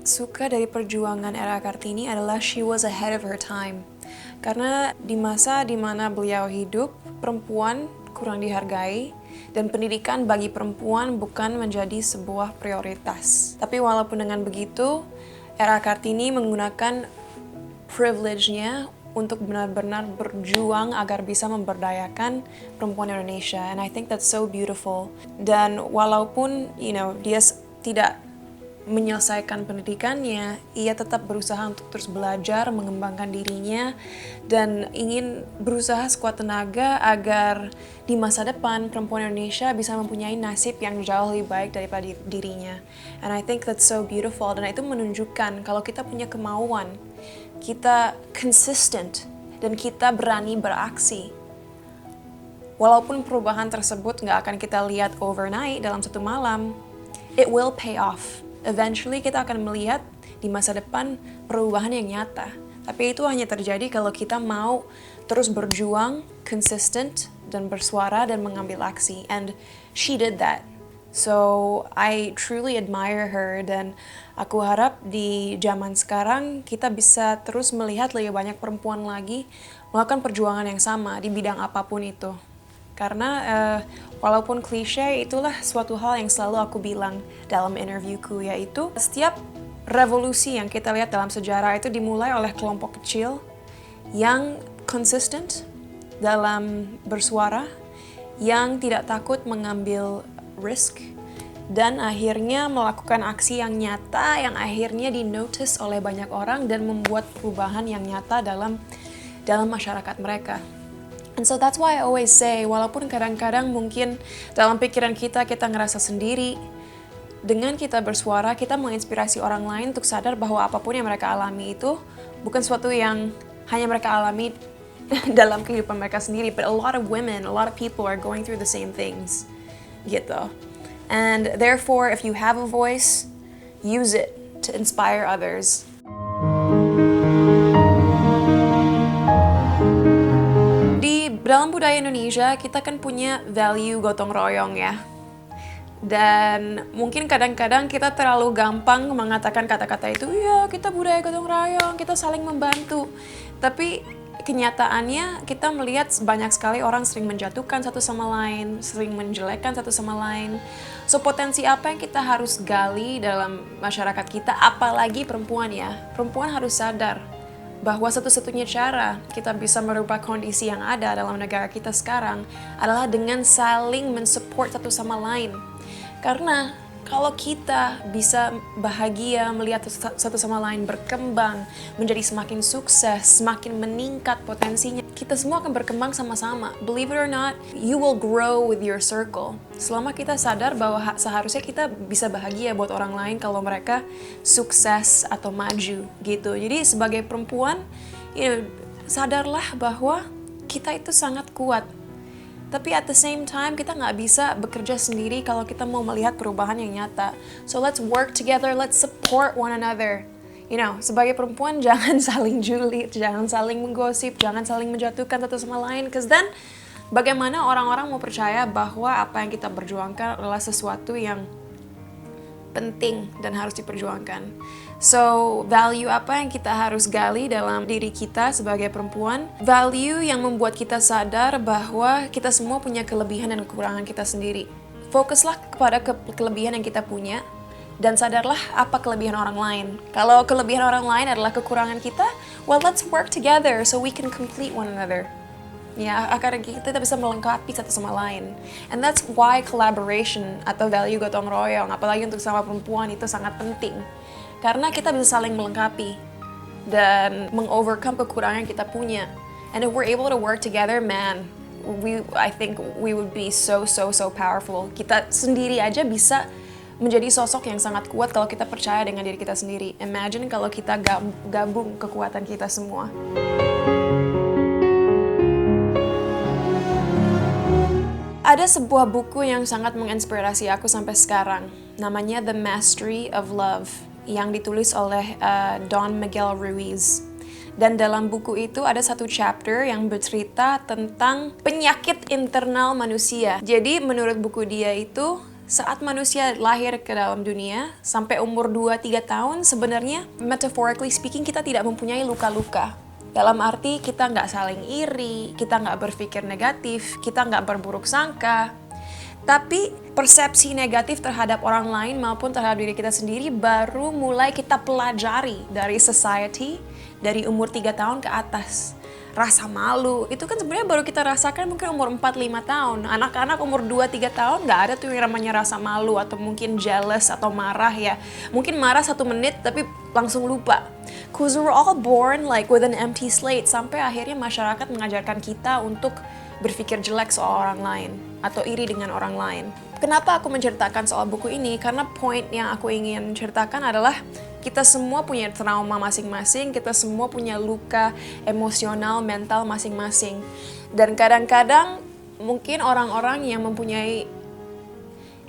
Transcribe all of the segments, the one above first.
suka dari perjuangan Era Kartini adalah she was ahead of her time. Karena di masa di mana beliau hidup, perempuan kurang dihargai dan pendidikan bagi perempuan bukan menjadi sebuah prioritas. Tapi walaupun dengan begitu, Era Kartini menggunakan privilege-nya untuk benar-benar berjuang agar bisa memberdayakan perempuan Indonesia. And I think that's so beautiful. Dan walaupun, dia tidak menyelesaikan pendidikannya, ia tetap berusaha untuk terus belajar, mengembangkan dirinya, dan ingin berusaha sekuat tenaga agar di masa depan perempuan Indonesia bisa mempunyai nasib yang jauh lebih baik daripada dirinya. And I think that's so beautiful, dan itu menunjukkan kalau kita punya kemauan, kita consistent, dan kita berani beraksi. Walaupun perubahan tersebut nggak akan kita lihat overnight dalam satu malam, it will pay off. Eventually kita akan melihat di masa depan perubahan yang nyata. Tapi itu hanya terjadi kalau kita mau terus berjuang, consistent, dan bersuara dan mengambil aksi. And she did that. So I truly admire her, dan aku harap di zaman sekarang kita bisa terus melihat lebih banyak perempuan lagi melakukan perjuangan yang sama di bidang apapun itu. Karena walaupun klise, itulah suatu hal yang selalu aku bilang dalam interviewku, yaitu setiap revolusi yang kita lihat dalam sejarah itu dimulai oleh kelompok kecil yang consistent dalam bersuara, yang tidak takut mengambil risk, dan akhirnya melakukan aksi yang nyata yang akhirnya di-notice oleh banyak orang dan membuat perubahan yang nyata dalam masyarakat mereka. And so that's why I always say, walaupun kadang-kadang mungkin dalam pikiran kita ngerasa sendiri, dengan kita bersuara, kita menginspirasi orang lain untuk sadar bahwa apapun yang mereka alami itu bukan sesuatu yang hanya mereka alami dalam kehidupan mereka sendiri, but a lot of women, a lot of people are going through the same things, gitu. And therefore, if you have a voice, use it to inspire others. Dalam budaya Indonesia, kita kan punya value gotong royong ya. Dan mungkin kadang-kadang kita terlalu gampang mengatakan kata-kata itu, ya kita budaya gotong royong, kita saling membantu. Tapi kenyataannya kita melihat banyak sekali orang sering menjatuhkan satu sama lain, sering menjelekkan satu sama lain. So potensi apa yang kita harus gali dalam masyarakat kita, apalagi perempuan ya. Perempuan harus sadar bahwa satu-satunya cara kita bisa merubah kondisi yang ada dalam negara kita sekarang adalah dengan saling mensupport satu sama lain. Karena kalau kita bisa bahagia melihat satu sama lain berkembang, menjadi semakin sukses, semakin meningkat potensinya, kita semua akan berkembang sama-sama. Believe it or not, you will grow with your circle. Selama kita sadar bahwa seharusnya kita bisa bahagia buat orang lain kalau mereka sukses atau maju gitu. Jadi sebagai perempuan, sadarlah bahwa kita itu sangat kuat. Tapi at the same time, kita nggak bisa bekerja sendiri kalau kita mau melihat perubahan yang nyata. So let's work together, let's support one another. Sebagai perempuan jangan saling julid, jangan saling menggosip, jangan saling menjatuhkan satu sama lain. Because then, bagaimana orang-orang mau percaya bahwa apa yang kita perjuangkan adalah sesuatu yang penting dan harus diperjuangkan. So, value apa yang kita harus gali dalam diri kita sebagai perempuan? Value yang membuat kita sadar bahwa kita semua punya kelebihan dan kekurangan kita sendiri. Fokuslah kepada kelebihan yang kita punya, dan sadarlah apa kelebihan orang lain. Kalau kelebihan orang lain adalah kekurangan kita, well, let's work together so we can complete one another. Ya, agar kita bisa melengkapi satu sama lain. And that's why collaboration atau value gotong royong, apalagi untuk sama perempuan, itu sangat penting. Karena kita bisa saling melengkapi dan mengovercome kekurangan yang kita punya. And if we're able to work together, man, I think we would be so powerful. Kita sendiri aja bisa menjadi sosok yang sangat kuat kalau kita percaya dengan diri kita sendiri. Imagine kalau kita gabung kekuatan kita semua. Ada sebuah buku yang sangat menginspirasi aku sampai sekarang. Namanya The Mastery of Love, yang ditulis oleh Don Miguel Ruiz. Dan dalam buku itu ada satu chapter yang bercerita tentang penyakit internal manusia. Jadi menurut buku dia itu, saat manusia lahir ke dalam dunia, sampai umur 2-3 tahun, sebenarnya, metaphorically speaking, kita tidak mempunyai luka-luka. Dalam arti, kita nggak saling iri, kita nggak berpikir negatif, kita nggak berburuk sangka. Tapi, persepsi negatif terhadap orang lain maupun terhadap diri kita sendiri baru mulai kita pelajari dari society, dari umur 3 tahun ke atas. Rasa malu, itu kan sebenarnya baru kita rasakan mungkin umur 4-5 tahun. Anak-anak umur 2-3 tahun nggak ada tuh yang namanya rasa malu atau mungkin jealous atau marah ya. Mungkin marah 1 menit tapi langsung lupa. Cause we're all born like with an empty slate, sampai akhirnya masyarakat mengajarkan kita untuk berpikir jelek soal orang lain atau iri dengan orang lain. Kenapa aku menceritakan soal buku ini? Karena point yang aku ingin ceritakan adalah kita semua punya trauma masing-masing, kita semua punya luka emosional, mental masing-masing. Dan kadang-kadang mungkin orang-orang yang mempunyai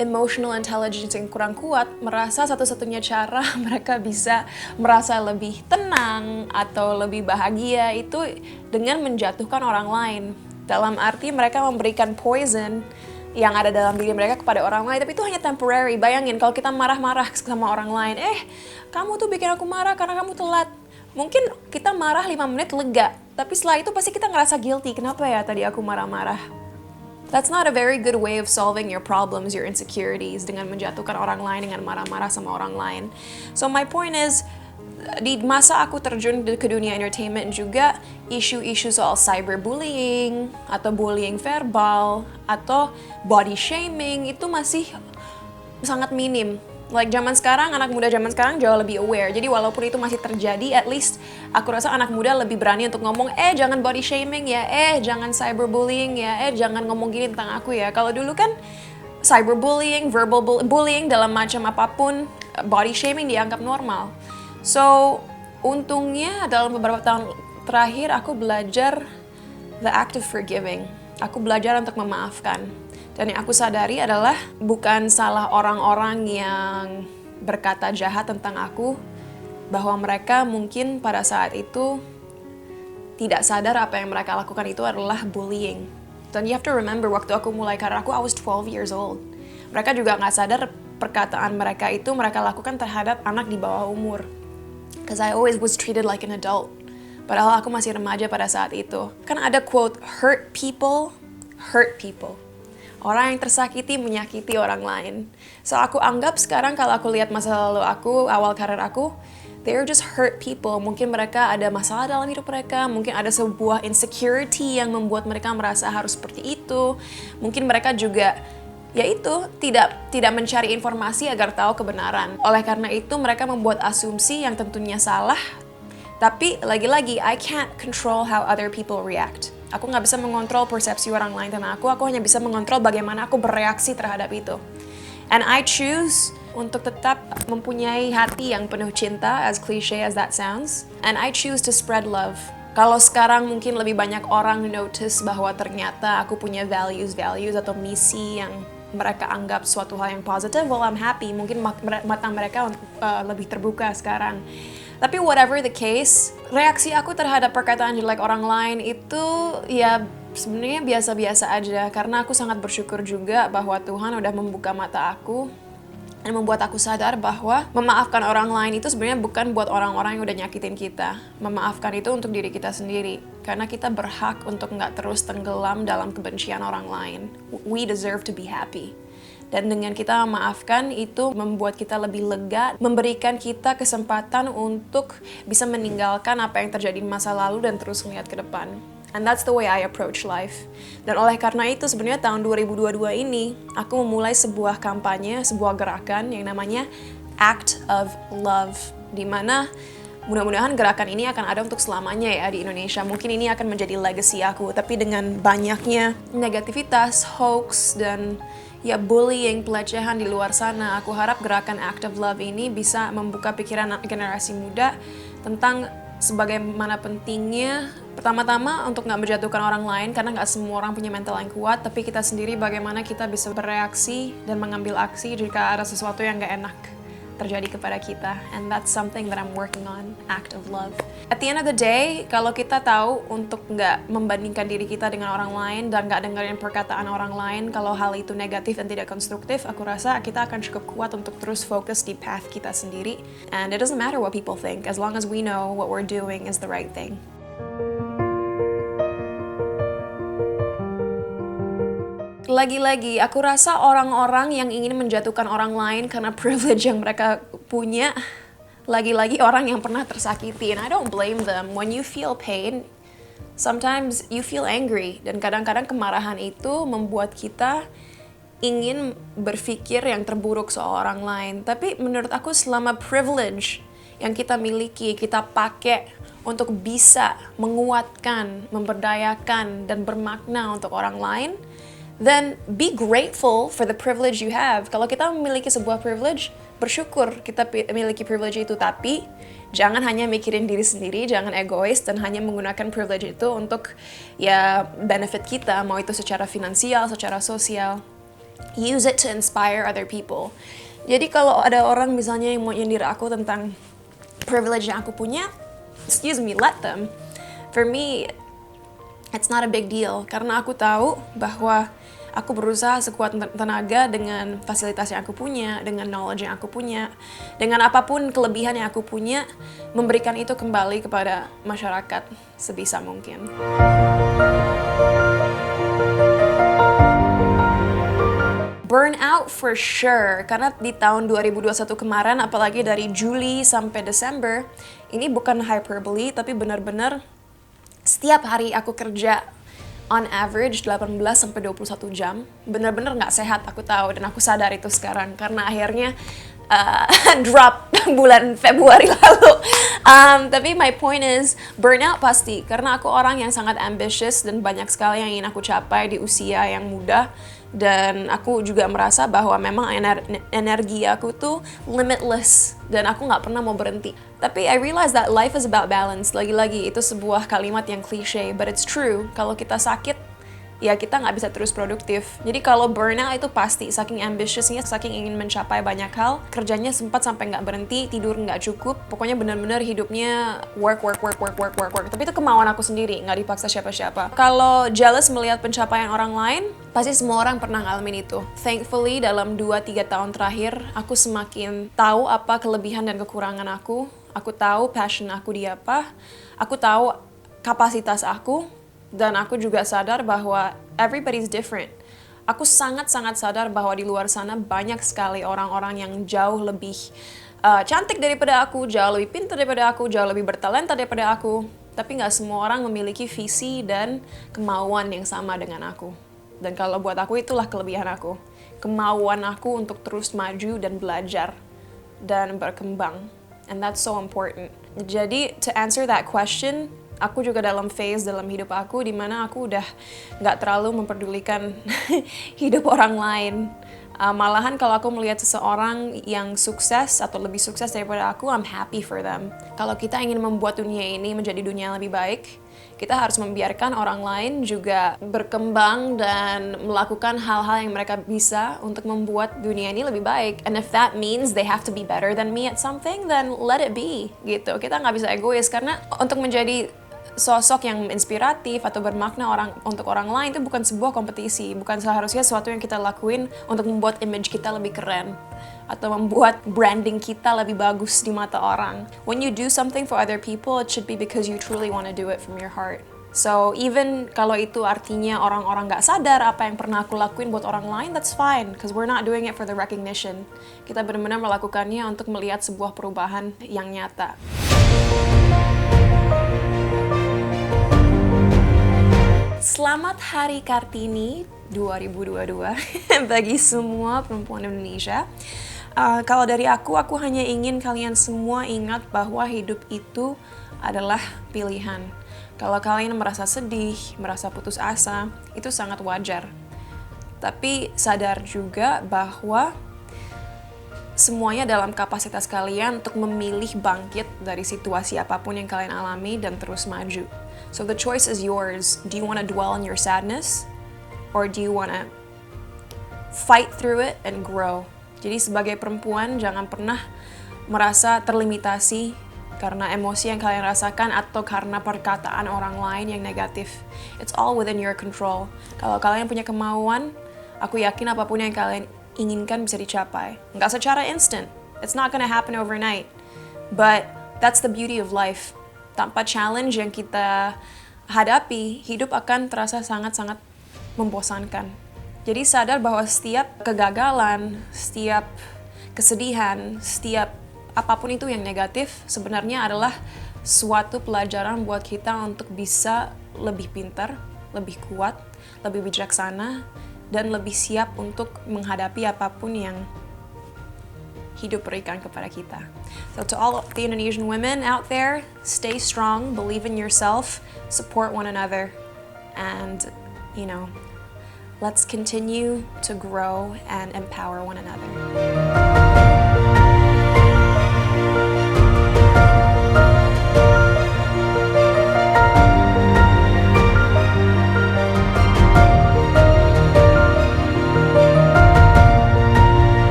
emotional intelligence yang kurang kuat merasa satu-satunya cara mereka bisa merasa lebih tenang atau lebih bahagia itu dengan menjatuhkan orang lain. Dalam arti mereka memberikan poison yang ada dalam diri mereka kepada orang lain, tapi itu hanya temporary. Bayangin kalau kita marah-marah sama orang lain, kamu tuh bikin aku marah karena kamu telat. Mungkin kita marah 5 menit lega, tapi setelah itu pasti kita ngerasa guilty. Kenapa ya tadi aku marah-marah? That's not a very good way of solving your problems, your insecurities, dengan menjatuhkan orang lain, dengan marah-marah sama orang lain. So my point is, di masa aku terjun ke dunia entertainment juga, isu-isu soal cyberbullying, atau bullying verbal, atau body shaming, itu masih sangat minim. Like zaman sekarang, anak muda zaman sekarang jauh lebih aware. Jadi walaupun itu masih terjadi, at least aku rasa anak muda lebih berani untuk ngomong, jangan body shaming ya, jangan cyberbullying ya, jangan ngomong gini tentang aku ya. Kalau dulu kan cyberbullying, verbal bullying dalam macam apapun, body shaming dianggap normal. So, untungnya dalam beberapa tahun terakhir aku belajar the act of forgiving. Aku belajar untuk memaafkan. Dan yang aku sadari adalah bukan salah orang-orang yang berkata jahat tentang aku, bahwa mereka mungkin pada saat itu tidak sadar apa yang mereka lakukan itu adalah bullying. Dan you have to remember, waktu aku mulai karir aku, I was 12 years old. Mereka juga nggak sadar perkataan mereka itu mereka lakukan terhadap anak di bawah umur. Because I always was treated like an adult. Padahal aku masih remaja pada saat itu. Kan ada quote, hurt people. Orang yang tersakiti menyakiti orang lain. So aku anggap sekarang kalau aku lihat masa lalu aku, awal karir aku, they're just hurt people. Mungkin mereka ada masalah dalam hidup mereka, mungkin ada sebuah insecurity yang membuat mereka merasa harus seperti itu. Mungkin mereka juga yaitu tidak mencari informasi agar tahu kebenaran. Oleh karena itu mereka membuat asumsi yang tentunya salah. Tapi lagi-lagi, I can't control how other people react. Aku nggak bisa mengontrol persepsi orang lain tentang aku hanya bisa mengontrol bagaimana aku bereaksi terhadap itu. And I choose untuk tetap mempunyai hati yang penuh cinta, as cliche as that sounds. And I choose to spread love. Kalau sekarang mungkin lebih banyak orang notice bahwa ternyata aku punya values atau misi yang mereka anggap suatu hal yang positif, well I'm happy. Mungkin mata mereka lebih terbuka sekarang. Tapi whatever the case, reaksi aku terhadap perkataan jelek orang lain itu ya sebenarnya biasa-biasa aja. Karena aku sangat bersyukur juga bahwa Tuhan udah membuka mata aku dan membuat aku sadar bahwa memaafkan orang lain itu sebenarnya bukan buat orang-orang yang udah nyakitin kita. Memaafkan itu untuk diri kita sendiri. Karena kita berhak untuk nggak terus tenggelam dalam kebencian orang lain. We deserve to be happy. Dan dengan kita memaafkan itu membuat kita lebih lega, memberikan kita kesempatan untuk bisa meninggalkan apa yang terjadi di masa lalu dan terus melihat ke depan. And that's the way I approach life. Dan oleh karena itu sebenarnya tahun 2022 ini aku memulai sebuah kampanye, sebuah gerakan yang namanya Act of Love, di mana mudah-mudahan gerakan ini akan ada untuk selamanya ya di Indonesia. Mungkin ini akan menjadi legacy aku, tapi dengan banyaknya negativitas, hoax, dan ya bullying, pelecehan di luar sana, aku harap gerakan Act of Love ini bisa membuka pikiran generasi muda tentang sebagaimana pentingnya pertama-tama untuk nggak menjatuhkan orang lain, karena nggak semua orang punya mental yang kuat, tapi kita sendiri bagaimana kita bisa bereaksi dan mengambil aksi jika ada sesuatu yang nggak enak terjadi kepada kita. And that's something that I'm working on, act of love. At the end of the day, kalau kita tahu untuk nggak membandingkan diri kita dengan orang lain dan nggak dengerin perkataan orang lain kalau hal itu negatif dan tidak konstruktif, aku rasa kita akan cukup kuat untuk terus fokus di path kita sendiri. And it doesn't matter what people think, as long as we know what we're doing is the right thing. Lagi-lagi, aku rasa orang-orang yang ingin menjatuhkan orang lain karena privilege yang mereka punya, lagi-lagi orang yang pernah tersakiti. And I don't blame them. When you feel pain, sometimes you feel angry. Dan kadang-kadang kemarahan itu membuat kita ingin berpikir yang terburuk soal orang lain. Tapi menurut aku selama privilege yang kita miliki, kita pakai untuk bisa menguatkan, memberdayakan, dan bermakna untuk orang lain, then be grateful for the privilege you have. Kalau kita memiliki sebuah privilege, bersyukur kita memiliki privilege itu, tapi jangan hanya mikirin diri sendiri, jangan egois dan hanya menggunakan privilege itu untuk ya benefit kita, mau itu secara finansial, secara sosial. Use it to inspire other people. Jadi kalau ada orang misalnya yang mau nyindir aku tentang privilege yang aku punya, excuse me, let them. For me, it's not a big deal karena aku tahu bahwa aku berusaha sekuat tenaga dengan fasilitas yang aku punya, dengan knowledge yang aku punya, dengan apapun kelebihan yang aku punya, memberikan itu kembali kepada masyarakat sebisa mungkin. Burnout for sure, karena di tahun 2021 kemarin, apalagi dari Juli sampai Desember, ini bukan hyperbole, tapi benar-benar setiap hari aku kerja on average 18 sampai 21 jam. Benar-benar nggak sehat, aku tahu, dan aku sadar itu sekarang karena akhirnya drop bulan Februari lalu. Tapi my point is, burnout pasti, karena aku orang yang sangat ambitious dan banyak sekali yang ingin aku capai di usia yang muda. Dan aku juga merasa bahwa memang energi aku tuh limitless dan aku nggak pernah mau berhenti. Tapi I realize that life is about balance. Lagi-lagi itu sebuah kalimat yang cliche, but it's true. Kalau kita sakit, ya kita nggak bisa terus produktif. Jadi kalau burnout itu pasti, saking ambitiousnya, saking ingin mencapai banyak hal, kerjanya sempat sampai nggak berhenti, tidur nggak cukup, pokoknya benar-benar hidupnya work. Tapi itu kemauan aku sendiri, nggak dipaksa siapa-siapa. Kalau jealous melihat pencapaian orang lain, pasti semua orang pernah ngalamin itu. Thankfully, dalam 2-3 tahun terakhir, aku semakin tahu apa kelebihan dan kekurangan aku. Aku tahu passion aku di apa, aku tahu kapasitas aku, dan aku juga sadar bahwa everybody's different. Aku sangat-sangat sadar bahwa di luar sana banyak sekali orang-orang yang jauh lebih cantik daripada aku, jauh lebih pintar daripada aku, jauh lebih bertalenta daripada aku. Tapi nggak semua orang memiliki visi dan kemauan yang sama dengan aku. Dan kalau buat aku itulah kelebihan aku. Kemauan aku untuk terus maju dan belajar dan berkembang. And that's so important. Jadi to answer that question, aku juga dalam phase dalam hidup aku di mana aku udah nggak terlalu memperdulikan hidup orang lain. Malahan kalau aku melihat seseorang yang sukses atau lebih sukses daripada aku, I'm happy for them. Kalau kita ingin membuat dunia ini menjadi dunia yang lebih baik, kita harus membiarkan orang lain juga berkembang dan melakukan hal-hal yang mereka bisa untuk membuat dunia ini lebih baik. And if that means they have to be better than me at something, then let it be. Gitu. Kita nggak bisa egois karena untuk menjadi sosok yang inspiratif atau bermakna untuk orang lain itu bukan sebuah kompetisi, bukan seharusnya sesuatu yang kita lakuin untuk membuat image kita lebih keren atau membuat branding kita lebih bagus di mata orang. When you do something for other people, it should be because you truly want to do it from your heart. So even kalau itu artinya orang-orang nggak sadar apa yang pernah aku lakuin buat orang lain, that's fine, because we're not doing it for the recognition. Kita benar-benar melakukannya untuk melihat sebuah perubahan yang nyata. Selamat Hari Kartini 2022 bagi semua perempuan Indonesia. Kalau dari aku hanya ingin kalian semua ingat bahwa hidup itu adalah pilihan. Kalau kalian merasa sedih, merasa putus asa, itu sangat wajar. Tapi sadar juga bahwa semuanya dalam kapasitas kalian untuk memilih bangkit dari situasi apapun yang kalian alami dan terus maju. So the choice is yours. Do you want to dwell on your sadness? Or do you want to fight through it and grow? Jadi sebagai perempuan jangan pernah merasa terlimitasi karena emosi yang kalian rasakan atau karena perkataan orang lain yang negatif. It's all within your control. Kalau kalian punya kemauan, aku yakin apapun yang kalian inginkan bisa dicapai. Nggak secara instant. It's not gonna happen overnight. But that's the beauty of life. Tanpa challenge yang kita hadapi, hidup akan terasa sangat-sangat membosankan. Jadi sadar bahwa setiap kegagalan, setiap kesedihan, setiap apapun itu yang negatif sebenarnya adalah suatu pelajaran buat kita untuk bisa lebih pintar, lebih kuat, lebih bijaksana, dan lebih siap untuk menghadapi apapun yang hidup berikan kepada kita. So to all the Indonesian women out there, stay strong, believe in yourself, support one another, and let's continue to grow and empower one another.